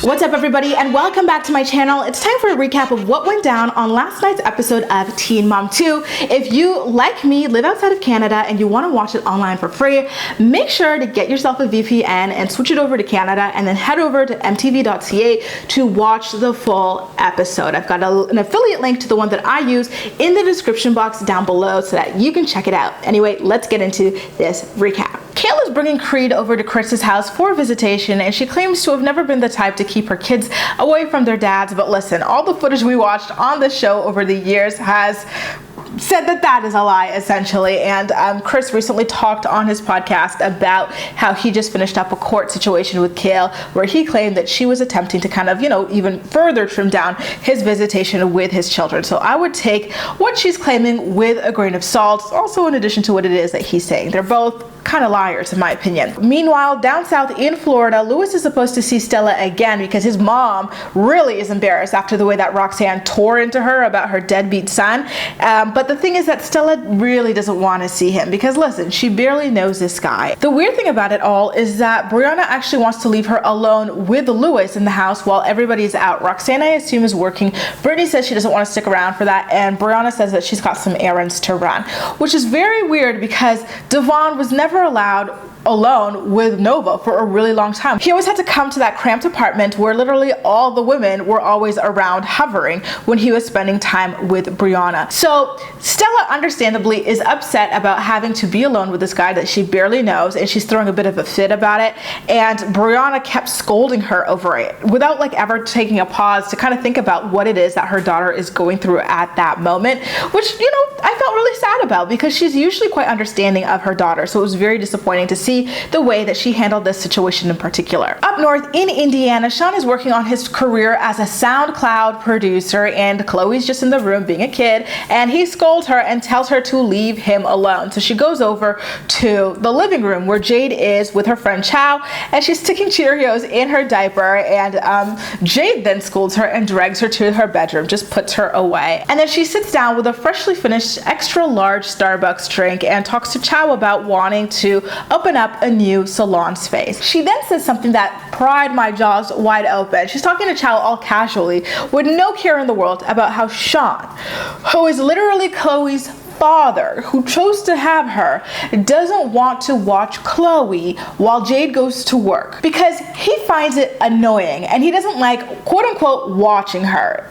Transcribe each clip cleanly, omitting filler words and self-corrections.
What's up everybody and welcome back to my channel. It's time for a recap of what went down on last night's episode of Teen Mom 2. If you, like me, live outside of Canada and you want to watch it online for free, make sure to get yourself a VPN and switch it over to Canada and then head over to mtv.ca to watch the full episode. I've got an affiliate link to the one that I use in the description box down below so that you can check it out. Anyway, let's get into this recap. Kail is bringing Creed over to Chris's house for visitation, and she claims to have never been the type to keep her kids away from their dads. But listen, all the footage we watched on the show over the years has said that that is a lie, essentially. And Chris recently talked on his podcast about how he just finished up a court situation with Kail where he claimed that she was attempting to kind of, even further trim down his visitation with his children. So I would take what she's claiming with a grain of salt, also in addition to what it is that he's saying. They're both kind of liars in my opinion. Meanwhile, down south in Florida, Lewis is supposed to see Stella again because his mom really is embarrassed after the way that Roxanne tore into her about her deadbeat son. But the thing is that Stella really doesn't want to see him because listen, she barely knows this guy. The weird thing about it all is that Brianna actually wants to leave her alone with Lewis in the house while everybody's out. Roxanne, I assume, is working. Brittany says she doesn't want to stick around for that, and Brianna says that she's got some errands to run, which is very weird because Devon was never allowed alone with Nova for a really long time. He always had to come to that cramped apartment where literally all the women were always around hovering when he was spending time with Brianna. So Stella understandably is upset about having to be alone with this guy that she barely knows, and she's throwing a bit of a fit about it, and Brianna kept scolding her over it without ever taking a pause to kind of think about what it is that her daughter is going through at that moment, which I felt really sad about because she's usually quite understanding of her daughter. So it was very disappointing to see the way that she handled this situation in particular. Up north in Indiana, Shawn is working on his career as a SoundCloud producer, and Chloe's just in the room being a kid, and he scolds her and tells her to leave him alone. So she goes over to the living room where Jade is with her friend Chow, and she's sticking Cheerios in her diaper, and Jade then scolds her and drags her to her bedroom, just puts her away. And then she sits down with a freshly finished extra large Starbucks drink and talks to Chow about wanting to open up a new salon space. She then says something that pried my jaws wide open. She's talking to Chow all casually with no care in the world about how Shawn, who is literally Chloe's father, who chose to have her, doesn't want to watch Chloe while Jade goes to work because he finds it annoying and he doesn't like, quote unquote, watching her.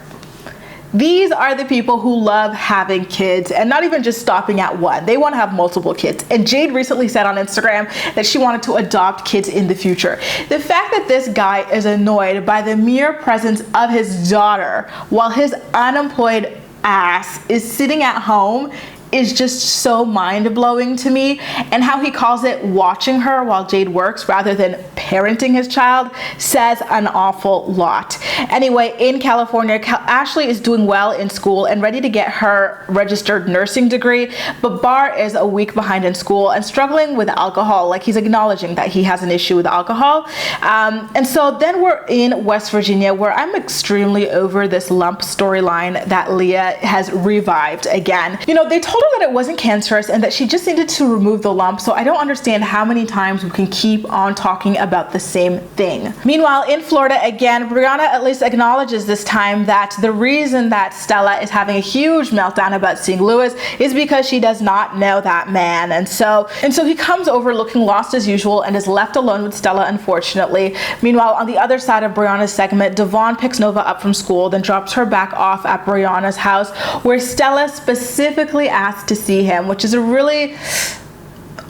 These are the people who love having kids and not even just stopping at one. They want to have multiple kids. And Jade recently said on Instagram that she wanted to adopt kids in the future. The fact that this guy is annoyed by the mere presence of his daughter while his unemployed ass is sitting at home is just so mind-blowing to me, and how he calls it watching her while Jade works rather than parenting his child says an awful lot. Anyway, in California, Ashley is doing well in school and ready to get her registered nursing degree, but Bar is a week behind in school and struggling with alcohol. He's acknowledging that he has an issue with alcohol. And so then we're in West Virginia, where I'm extremely over this lump storyline that Leah has revived again. They told her that it wasn't cancerous and that she just needed to remove the lump, so I don't understand how many times we can keep on talking about the same thing. Meanwhile, in Florida again, Brianna at least acknowledges this time that the reason that Stella is having a huge meltdown about seeing Lewis is because she does not know that man, and so he comes over looking lost as usual and is left alone with Stella, unfortunately. Meanwhile, on the other side of Brianna's segment, Devon picks Nova up from school, then drops her back off at Brianna's house, where Stella specifically asked to see him, which is a really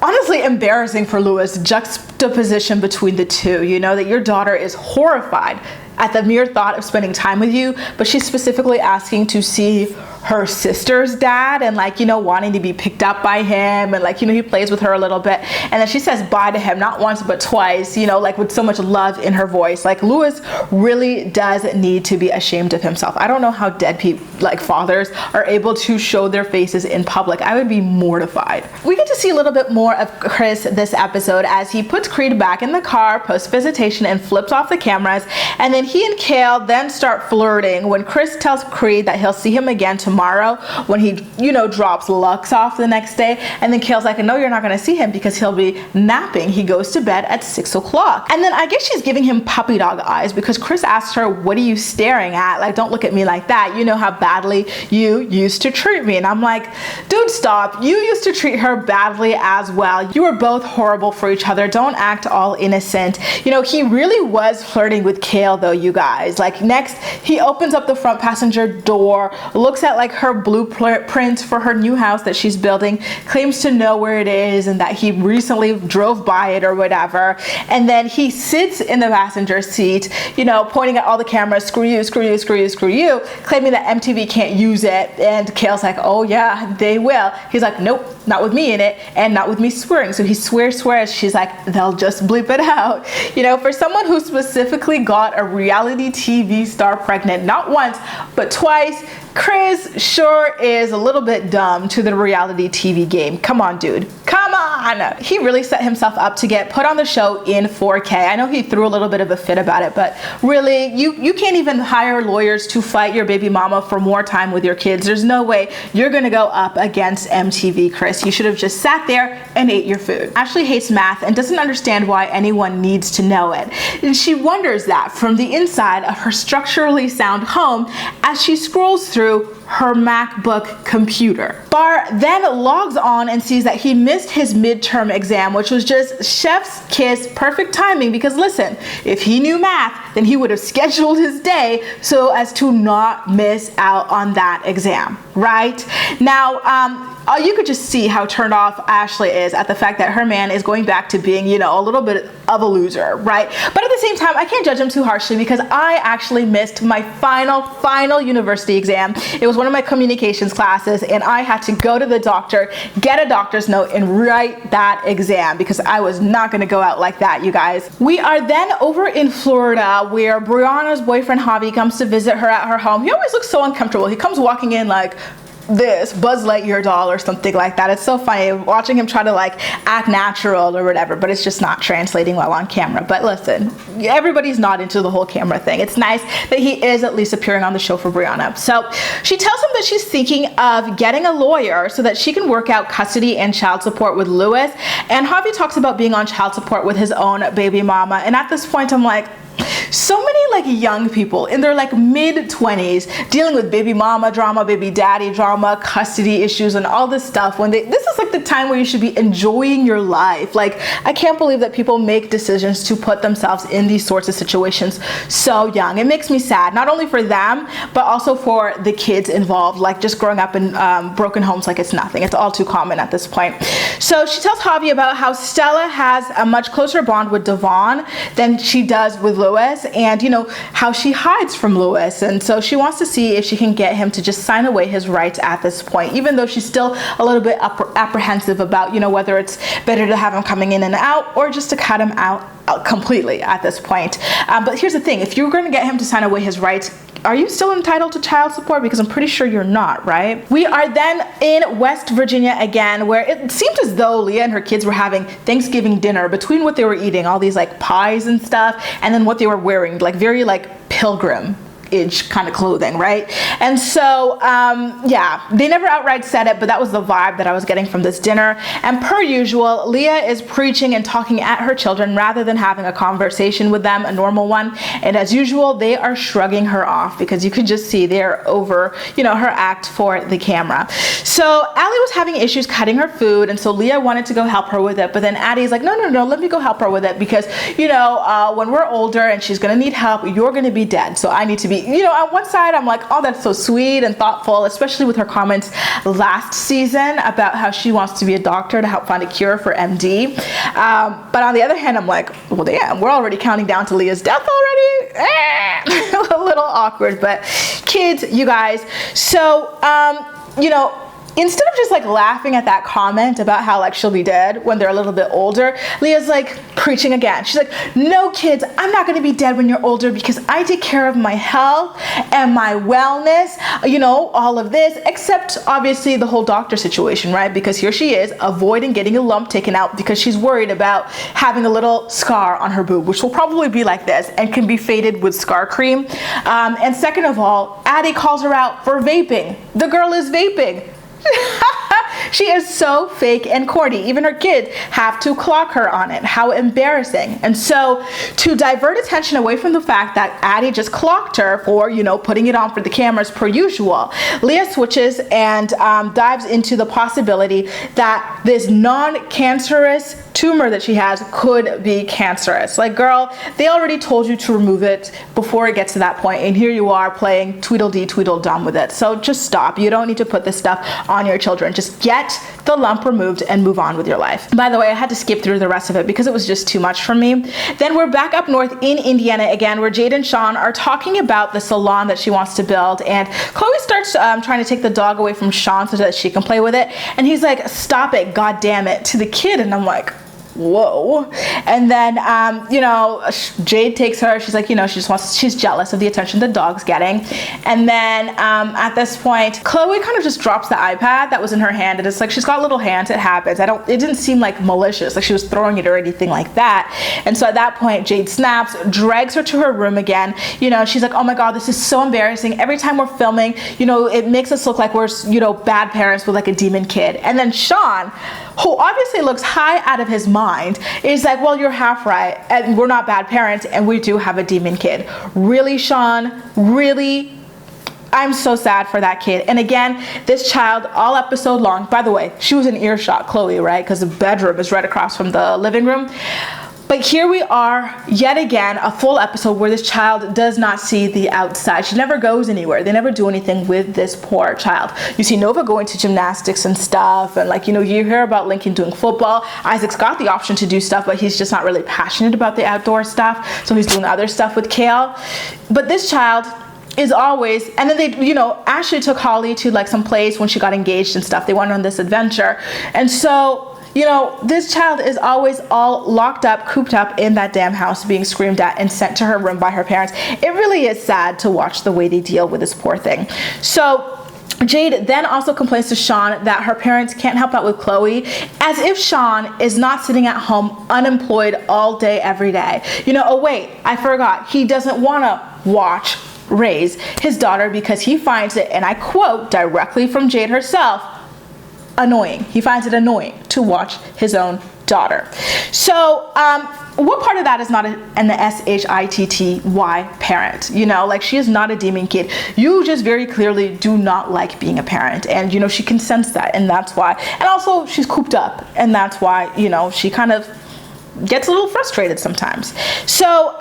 honestly embarrassing for Lewis juxtaposition between the two. That your daughter is horrified at the mere thought of spending time with you, but she's specifically asking to see her sister's dad and wanting to be picked up by him, and he plays with her a little bit, and then she says bye to him not once but twice, with so much love in her voice. Lewis really does need to be ashamed of himself. I don't know how deadbeat fathers are able to show their faces in public. I would be mortified. We get to see a little bit more of Chris this episode as he puts Creed back in the car post visitation and flips off the cameras, and then he and Kail then start flirting when Chris tells Creed that he'll see him again tomorrow tomorrow when he, you know, drops Lux off the next day. And then Kail's like, no, you're not gonna see him because he'll be napping. He goes to bed at 6 o'clock. And then I guess she's giving him puppy dog eyes because Chris asks her, what are you staring at? Like, don't look at me like that. You know how badly you used to treat me. And I'm like, dude, stop. You used to treat her badly as well. You were both horrible for each other. Don't act all innocent. You know, he really was flirting with Kail though, you guys. Like, next, he opens up the front passenger door, looks at like her blueprint for her new house that she's building, claims to know where it is and that he recently drove by it or whatever. And then he sits in the passenger seat, you know, pointing at all the cameras, screw you, screw you, screw you, screw you, claiming that MTV can't use it. And Kail's like, oh yeah, they will. He's like, nope, not with me in it and not with me swearing. So he swears. She's like, they'll just bleep it out. You know, for someone who specifically got a reality TV star pregnant, not once, but twice, Chris sure is a little bit dumb to the reality TV game. Come on, dude. Come on. He really set himself up to get put on the show in 4K. I know he threw a little bit of a fit about it, but really, you can't even hire lawyers to fight your baby mama for more time with your kids. There's no way you're gonna go up against MTV, Chris. You should have just sat there and ate your food. Ashley hates math and doesn't understand why anyone needs to know it. And she wonders that from the inside of her structurally sound home as she scrolls through her MacBook computer. Bar then logs on and sees that he missed his midterm exam, which was just chef's kiss, perfect timing, because listen, if he knew math, then he would have scheduled his day so as to not miss out on that exam, right? Now, you could just see how turned off Ashley is at the fact that her man is going back to being, you know, a little bit of a loser, right? But at the same time, I can't judge him too harshly because I actually missed my final university exam. It was one of my communications classes and I had to go to the doctor, get a doctor's note and write that exam because I was not gonna go out like that, you guys. We are then over in Florida where Brianna's boyfriend Javi comes to visit her at her home. He always looks so uncomfortable. He comes walking in like this Buzz Lightyear doll or something like that. It's so funny watching him try to like act natural or whatever, but it's just not translating well on camera. But listen, everybody's not into the whole camera thing. It's nice that he is at least appearing on the show for Brianna. So she tells him that she's thinking of getting a lawyer so that she can work out custody and child support with Lewis. And Javi talks about being on child support with his own baby mama. And at this point I'm like, so many like young people in their like mid-20s dealing with baby mama drama, baby daddy drama, custody issues and all this stuff when this is like the time where you should be enjoying your life. Like, I can't believe that people make decisions to put themselves in these sorts of situations so young. It makes me sad, not only for them, but also for the kids involved, like just growing up in broken homes like it's nothing. It's all too common at this point. So she tells Javi about how Stella has a much closer bond with Devon than she does with Lewis, and you know how she hides from Lewis, and so she wants to see if she can get him to just sign away his rights at this point, even though she's still a little bit apprehensive about, you know, whether it's better to have him coming in and out or just to cut him out completely at this point. But here's the thing, if you're going to get him to sign away his rights, are you still entitled to child support? Because I'm pretty sure you're not, right? We are then in West Virginia again, where it seemed as though Leah and her kids were having Thanksgiving dinner between what they were eating, all these like pies and stuff, and then what they were wearing, like very like pilgrim kind of clothing, right? And so yeah, they never outright said it, but that was the vibe that I was getting from this dinner. And per usual, Leah is preaching and talking at her children rather than having a conversation with them, a normal one. And as usual, they are shrugging her off because you could just see they're over, you know, her act for the camera. So Allie was having issues cutting her food, and so Leah wanted to go help her with it, but then Addie's like, no, let me go help her with it because, you know, when we're older and she's gonna need help, you're gonna be dead, so I need to be, you know, on one side I'm like, oh, that's so sweet and thoughtful, especially with her comments last season about how she wants to be a doctor to help find a cure for MD. But on the other hand, I'm like, well, damn, we're already counting down to Leah's death already. A little awkward, but kids, you guys. So, you know, instead of just like laughing at that comment about how like she'll be dead when they're a little bit older, Leah's like preaching again. She's like, no kids, I'm not going to be dead when you're older because I take care of my health and my wellness, you know, all of this, except obviously the whole doctor situation, right? Because here she is avoiding getting a lump taken out because she's worried about having a little scar on her boob, which will probably be like this and can be faded with scar cream. And second of all, Addie calls her out for vaping. The girl is vaping. She is so fake and corny. Even her kids have to clock her on it. How embarrassing. And so to divert attention away from the fact that Addie just clocked her for, you know, putting it on for the cameras per usual, Leah switches and dives into the possibility that this non-cancerous tumor that she has could be cancerous. Like, girl, they already told you to remove it before it gets to that point, and here you are playing Tweedledee Tweedledum with it. So just stop. You don't need to put this stuff on your children. Just get the lump removed and move on with your life. By the way, I had to skip through the rest of it because it was just too much for me. Then we're back up north in Indiana again, where Jade and Shawn are talking about the salon that she wants to build, and Chloe starts trying to take the dog away from Shawn so that she can play with it, and he's like, stop it, god damn it, to the kid. And I'm like, whoa. And then you know, Jade takes her, she's like, you know, she's jealous of the attention the dog's getting. And then at this point, Chloe kind of just drops the iPad that was in her hand, and it's like, she's got little hands, it happens. It didn't seem like malicious, like she was throwing it or anything like that. And so at that point, Jade snaps, drags her to her room again. You know, she's like, oh my god, this is so embarrassing. Every time we're filming, you know, it makes us look like we're, you know, bad parents with like a demon kid. And then Shawn, who obviously looks high out of his mind, is like, well, you're half right, and we're not bad parents, and we do have a demon kid. Really, Shawn? Really? I'm so sad for that kid. And again, this child, all episode long, by the way, she was in earshot, Chloe, right? Because the bedroom is right across from the living room. But here we are, yet again, a full episode where this child does not see the outside. She never goes anywhere. They never do anything with this poor child. You see Nova going to gymnastics and stuff, and like, you know, you hear about Lincoln doing football. Isaac's got the option to do stuff, but he's just not really passionate about the outdoor stuff, so he's doing other stuff with Kail. But this child is always, and then they, you know, Ashley took Holly to like some place when she got engaged and stuff. They went on this adventure, and so, you know, this child is always all locked up, cooped up in that damn house, being screamed at and sent to her room by her parents. It really is sad to watch the way they deal with this poor thing. So Jade then also complains to Shawn that her parents can't help out with Chloe, as if Shawn is not sitting at home unemployed all day, every day. You know, oh wait, I forgot. He doesn't want to watch, raise his daughter because he finds it, and I quote directly from Jade herself, annoying. He finds it annoying to watch his own daughter. So what part of that is not an S-H-I-T-T-Y parent? You know, like, she is not a demon kid. You just very clearly do not like being a parent, and you know, she can sense that, and that's why. And also she's cooped up, and that's why, you know, she kind of gets a little frustrated sometimes. So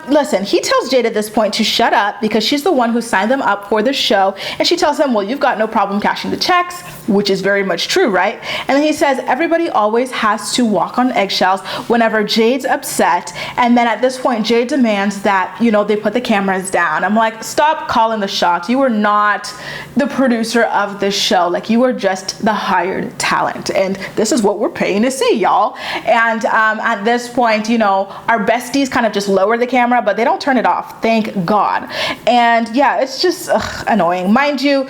listen, he tells Jade at this point to shut up because she's the one who signed them up for the show, and she tells him, well, you've got no problem cashing the checks, which is very much true, right? And then he says everybody always has to walk on eggshells whenever Jade's upset, and then at this point Jade demands that, you know, they put the cameras down. I'm like, stop calling the shots. You are not the producer of this show. Like, you are just the hired talent, and this is what we're paying to see, y'all. And at this point, you know, our besties kind of just lower the camera, but they don't turn it off, thank God. And yeah, it's just annoying. Mind you,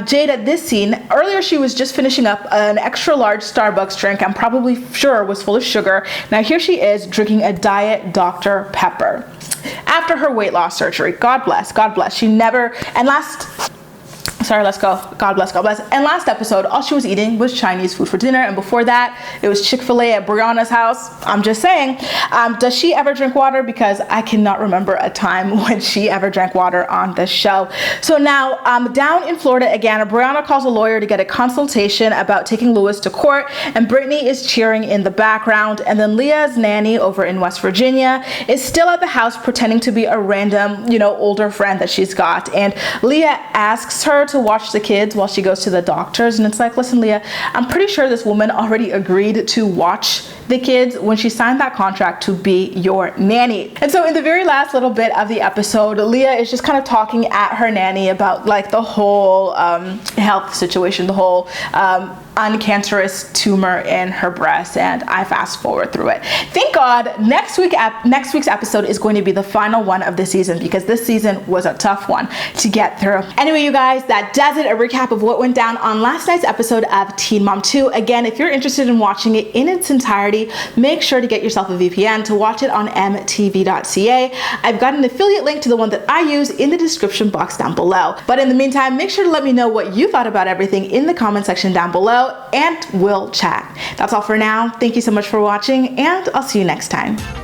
Jade at this scene, earlier she was just finishing up an extra large Starbucks drink, I'm probably sure was full of sugar. Now here she is drinking a Diet Dr. Pepper after her weight loss surgery. God bless, God bless. She never, and let's go. God bless, God bless. And last episode, all she was eating was Chinese food for dinner. And before that, it was Chick-fil-A at Brianna's house. I'm just saying. Does she ever drink water? Because I cannot remember a time when she ever drank water on this show. So now, down in Florida again, Brianna calls a lawyer to get a consultation about taking Lewis to court. And Brittany is cheering in the background. And then Leah's nanny over in West Virginia is still at the house pretending to be a random, you know, older friend that she's got. And Leah asks her to watch the kids while she goes to the doctors. And it's like, listen, Leah, I'm pretty sure this woman already agreed to watch the kids when she signed that contract to be your nanny. And so in the very last little bit of the episode, Leah is just kind of talking at her nanny about like the whole health situation, the whole uncancerous tumor in her breast, and I fast forward through it. Thank God next week's episode is going to be the final one of the season, because this season was a tough one to get through. Anyway, you guys, that does it. A recap of what went down on last night's episode of Teen Mom 2. Again, if you're interested in watching it in its entirety, make sure to get yourself a VPN to watch it on mtv.ca. I've got an affiliate link to the one that I use in the description box down below. But in the meantime, make sure to let me know what you thought about everything in the comment section down below, and we'll chat. That's all for now. Thank you so much for watching, and I'll see you next time.